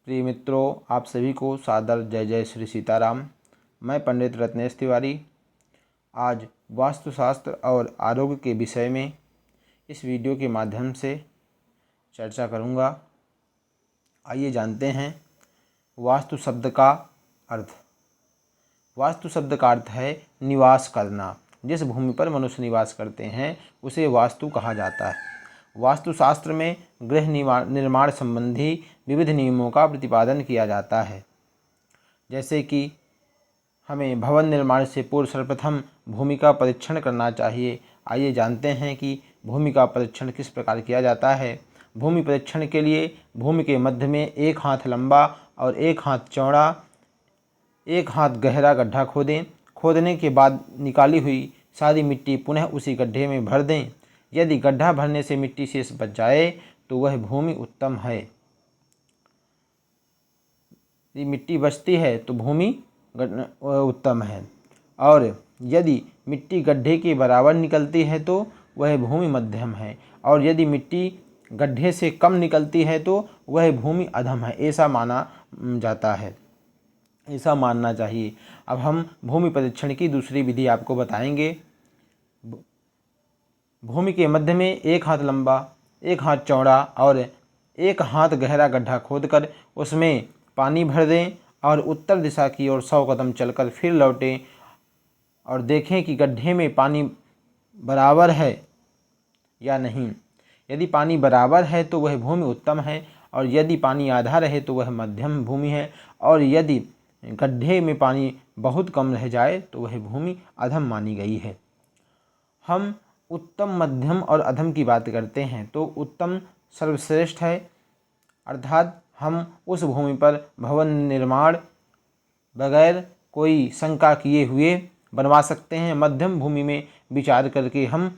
प्रिय मित्रों, आप सभी को सादर जय जय श्री सीताराम। मैं पंडित रत्नेश तिवारी आज वास्तुशास्त्र और आरोग्य के विषय में इस वीडियो के माध्यम से चर्चा करूंगा। आइए जानते हैं वास्तु शब्द का अर्थ। वास्तु शब्द का अर्थ है निवास करना। जिस भूमि पर मनुष्य निवास करते हैं उसे वास्तु कहा जाता है। वास्तुशास्त्र में गृह निर्माण संबंधी विविध नियमों का प्रतिपादन किया जाता है। जैसे कि हमें भवन निर्माण से पूर्व सर्वप्रथम भूमि का परीक्षण करना चाहिए। आइए जानते हैं कि भूमि का परीक्षण किस प्रकार किया जाता है। भूमि परीक्षण के लिए भूमि के मध्य में 1 हाथ लंबा और 1 हाथ चौड़ा 1 हाथ गहरा गड्ढा खोदें। खोदने के बाद निकाली हुई सारी मिट्टी पुनः उसी गड्ढे में भर दें। यदि गड्ढा भरने से मिट्टी शेष बच जाए तो वह भूमि उत्तम है। यदि मिट्टी बचती है तो भूमि उत्तम है, और यदि मिट्टी गड्ढे के बराबर निकलती है तो वह भूमि मध्यम है, और यदि मिट्टी गड्ढे से कम निकलती है तो वह भूमि अधम है। ऐसा माना जाता है, ऐसा मानना चाहिए। अब हम भूमि परीक्षण की दूसरी विधि आपको बताएंगे। भूमि के मध्य में 1 हाथ लंबा 1 हाथ चौड़ा और 1 हाथ गहरा गड्ढा खोदकर उसमें पानी भर दें और उत्तर दिशा की ओर 100 कदम चलकर फिर लौटें और देखें कि गड्ढे में पानी बराबर है या नहीं। यदि पानी बराबर है तो वह भूमि उत्तम है, और यदि पानी आधा रहे तो वह मध्यम भूमि है, और यदि गड्ढे में पानी बहुत कम रह जाए तो वह भूमि अधम मानी गई है। हम उत्तम, मध्यम और अधम की बात करते हैं तो उत्तम सर्वश्रेष्ठ है, अर्थात हम उस भूमि पर भवन निर्माण बगैर कोई शंका किए हुए बनवा सकते हैं। मध्यम भूमि में विचार करके हम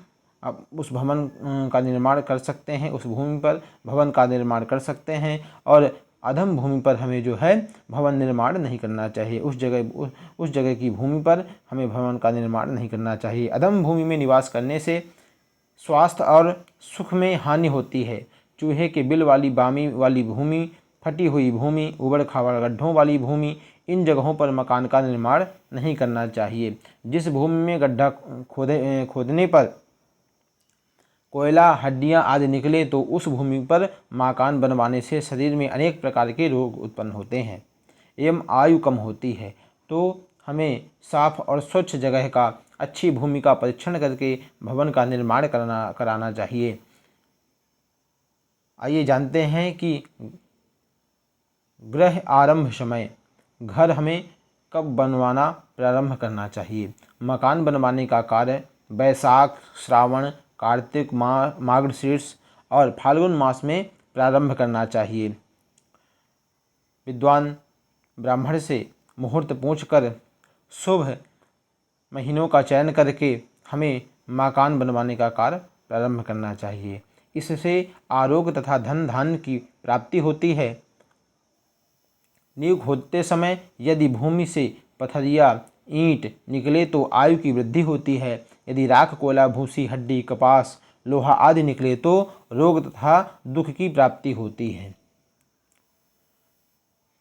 उस भवन का निर्माण कर सकते हैं, उस भूमि पर भवन का निर्माण कर सकते हैं, और अधम भूमि पर हमें जो है भवन निर्माण नहीं करना चाहिए। उस जगह की भूमि पर हमें भवन का निर्माण नहीं करना चाहिए। अधम भूमि में निवास करने से स्वास्थ्य और सुख में हानि होती है। चूहे के बिल वाली बामी वाली भूमि, फटी हुई भूमि, उबड़ खाबड़ गड्ढों वाली भूमि, इन जगहों पर मकान का निर्माण नहीं करना चाहिए। जिस भूमि में गड्ढा खोदने पर कोयला, हड्डियां आदि निकले तो उस भूमि पर मकान बनवाने से शरीर में अनेक प्रकार के रोग उत्पन्न होते हैं एवं आयु कम होती है। तो हमें साफ और स्वच्छ जगह का, अच्छी भूमि का परीक्षण करके भवन का निर्माण कराना चाहिए। आइए जानते हैं कि गृह आरंभ समय, घर हमें कब बनवाना प्रारंभ करना चाहिए। मकान बनवाने का कार्य वैशाख, श्रावण, कार्तिक, मार्गशीर्ष और फाल्गुन मास में प्रारंभ करना चाहिए। विद्वान ब्राह्मण से मुहूर्त पूछकर शुभ महीनों का चयन करके हमें मकान बनवाने का कार्य प्रारंभ करना चाहिए। इससे आरोग्य तथा धन धान्य की प्राप्ति होती है। नींव खोदते समय यदि भूमि से पत्थरिया, ईंट निकले तो आयु की वृद्धि होती है। यदि राख, कोयला, भूसी, हड्डी, कपास, लोहा आदि निकले तो रोग तथा दुख की प्राप्ति होती है।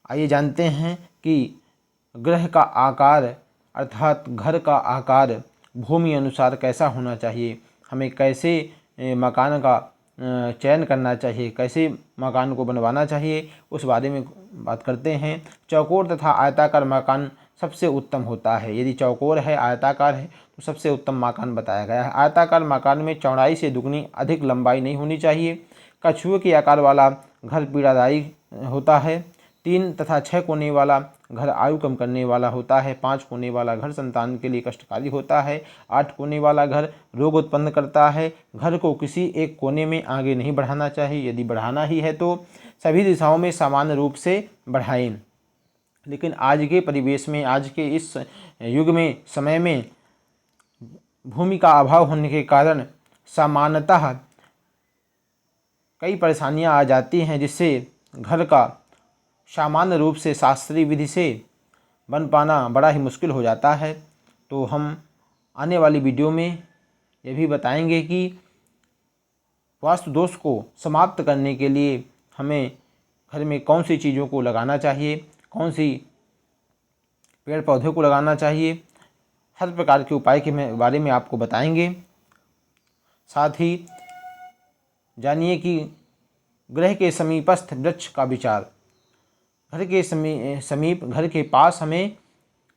आइए जानते हैं कि गृह का आकार अर्थात घर का आकार भूमि अनुसार कैसा होना चाहिए। हमें कैसे मकान का चयन करना चाहिए, कैसे मकान को बनवाना चाहिए, उस बारे में बात करते हैं। चौकोर तथा आयताकार मकान सबसे उत्तम होता है। यदि चौकोर है, आयताकार है तो सबसे उत्तम मकान बताया गया है। आयताकार मकान में चौड़ाई से दुगनी अधिक लंबाई नहीं होनी चाहिए। कछुए के आकार वाला घर पीड़ादायी होता है। 3 तथा 6 कोने वाला घर आयु कम करने वाला होता है। 5 कोने वाला घर संतान के लिए कष्टकारी होता है। 8 कोने वाला घर रोग उत्पन्न करता है। घर को किसी एक कोने में आगे नहीं बढ़ाना चाहिए। यदि बढ़ाना ही है तो सभी दिशाओं में समान रूप से बढ़ाएं। लेकिन आज के परिवेश में, आज के इस युग में, समय में भूमि का अभाव होने के कारण सामान्यतः कई परेशानियां आ जाती हैं, जिससे घर का सामान्य रूप से शास्त्रीय विधि से बन पाना बड़ा ही मुश्किल हो जाता है। तो हम आने वाली वीडियो में ये भी बताएंगे कि वास्तु दोष को समाप्त करने के लिए हमें घर में कौन सी चीज़ों को लगाना चाहिए, कौन सी पेड़ पौधे को लगाना चाहिए, हर प्रकार के उपाय के बारे में आपको बताएंगे। साथ ही जानिए कि गृह के समीपस्थ वृक्ष का विचार, घर के समीप घर के पास हमें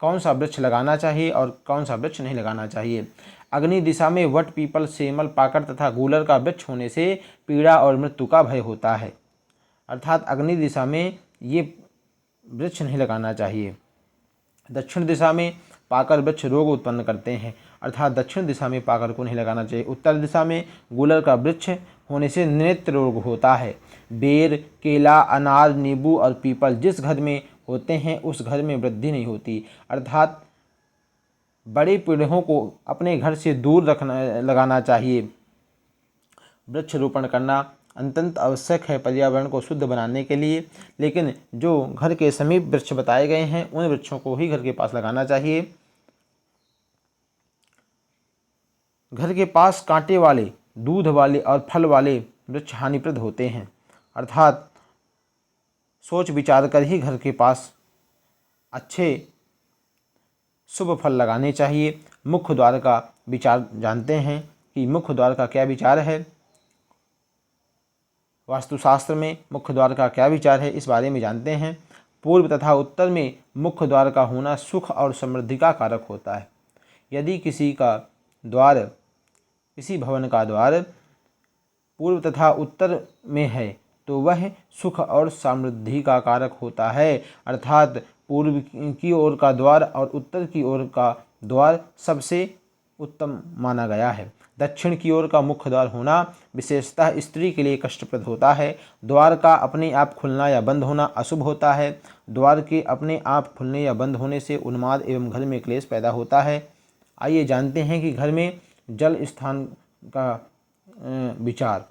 कौन सा वृक्ष लगाना चाहिए और कौन सा वृक्ष नहीं लगाना चाहिए। अग्नि दिशा में वट, पीपल, सेमल, पाकड़ तथा गूलर का वृक्ष होने से पीड़ा और मृत्यु का भय होता है, अर्थात अग्नि दिशा में ये वृक्ष नहीं लगाना चाहिए। दक्षिण दिशा में पाकर वृक्ष रोग उत्पन्न करते हैं, अर्थात दक्षिण दिशा में पाकर को नहीं लगाना चाहिए। उत्तर दिशा में गूलर का वृक्ष होने से नेत्र रोग होता है। बेर, केला, अनार, नींबू और पीपल जिस घर में होते हैं उस घर में वृद्धि नहीं होती, अर्थात बड़े पेड़ों को अपने घर से दूर लगाना चाहिए। वृक्षारोपण करना अत्यंत आवश्यक है पर्यावरण को शुद्ध बनाने के लिए, लेकिन जो घर के समीप वृक्ष बताए गए हैं उन वृक्षों को ही घर के पास लगाना चाहिए। घर के पास कांटे वाले, दूध वाले और फल वाले वृक्ष हानिप्रद होते हैं, अर्थात सोच विचार कर ही घर के पास अच्छे शुभ फल लगाने चाहिए। मुख्य द्वार का विचार जानते हैं कि मुख्य द्वार का क्या विचार है, वास्तुशास्त्र में मुख्य द्वार का क्या विचार है, इस बारे में जानते हैं। पूर्व तथा उत्तर में मुख्य द्वार का होना सुख और समृद्धि का कारक होता है। यदि किसी भवन का द्वार पूर्व तथा उत्तर में है तो वह सुख और समृद्धि का कारक होता है, अर्थात पूर्व की ओर का द्वार और उत्तर की ओर का द्वार सबसे उत्तम माना गया है। दक्षिण की ओर का मुख्य द्वार होना विशेषतः स्त्री के लिए कष्टप्रद होता है। द्वार का अपने आप खुलना या बंद होना अशुभ होता है। द्वार के अपने आप खुलने या बंद होने से उन्माद एवं घर में क्लेश पैदा होता है। आइए जानते हैं कि घर में जल स्थान का विचार।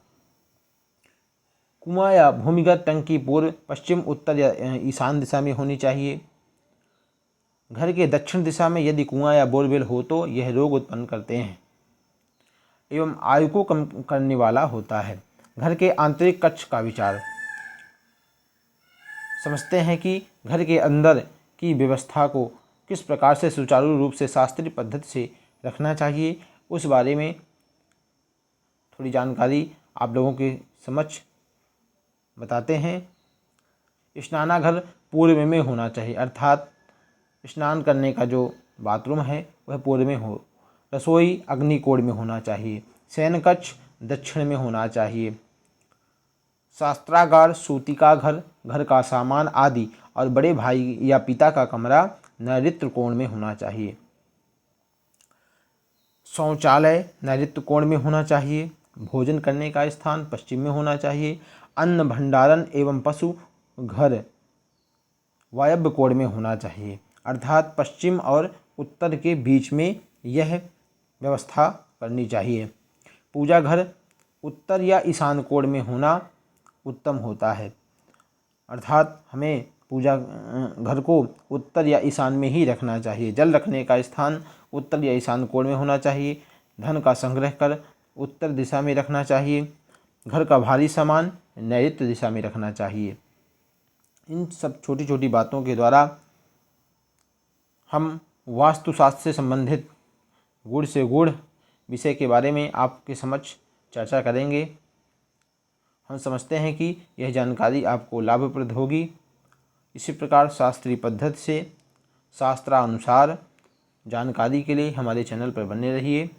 कुआं या भूमिगत टंकी पूर्व, पश्चिम, उत्तर या ईशान दिशा में होनी चाहिए। घर के दक्षिण दिशा में यदि कुआं या बोरवेल हो तो यह रोग उत्पन्न करते हैं एवं आयु को कम करने वाला होता है। घर के आंतरिक कक्ष का विचार समझते हैं कि घर के अंदर की व्यवस्था को किस प्रकार से सुचारू रूप से शास्त्रीय पद्धति से रखना चाहिए, उस बारे में थोड़ी जानकारी आप लोगों के समक्ष बताते हैं। स्नानाघर पूर्व में होना चाहिए, अर्थात स्नान करने का जो बाथरूम है वह पूर्व में हो। रसोई अग्निकोण में होना चाहिए। शयन कक्ष दक्षिण में होना चाहिए। शास्त्रागार, सूतिका घर, घर का सामान आदि और बड़े भाई या पिता का कमरा नैऋत्य कोण में होना चाहिए। शौचालय नैऋत्य कोण में होना चाहिए। भोजन करने का स्थान पश्चिम में होना चाहिए। अन्न भंडारण एवं पशु घर वायव्य कोण में होना चाहिए, अर्थात पश्चिम और उत्तर के बीच में यह व्यवस्था करनी चाहिए। पूजा घर उत्तर या ईशान कोण में होना उत्तम होता है, अर्थात हमें पूजा घर को उत्तर या ईशान में ही रखना चाहिए। जल रखने का स्थान उत्तर या ईशान कोण में होना चाहिए। धन का संग्रह कर उत्तर दिशा में रखना चाहिए। घर का भारी सामान नैऋत्य दिशा में रखना चाहिए। इन सब छोटी छोटी बातों के द्वारा हम वास्तुशास्त्र से संबंधित गूढ़ से गूढ़ विषय के बारे में आपके समक्ष चर्चा करेंगे। हम समझते हैं कि यह जानकारी आपको लाभप्रद होगी। इसी प्रकार शास्त्रीय पद्धति से शास्त्रानुसार जानकारी के लिए हमारे चैनल पर बने रहिए,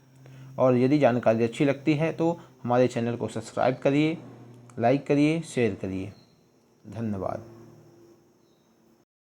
और यदि जानकारी अच्छी लगती है तो हमारे चैनल को सब्सक्राइब करिए, लाइक करिए, शेयर करिए। धन्यवाद।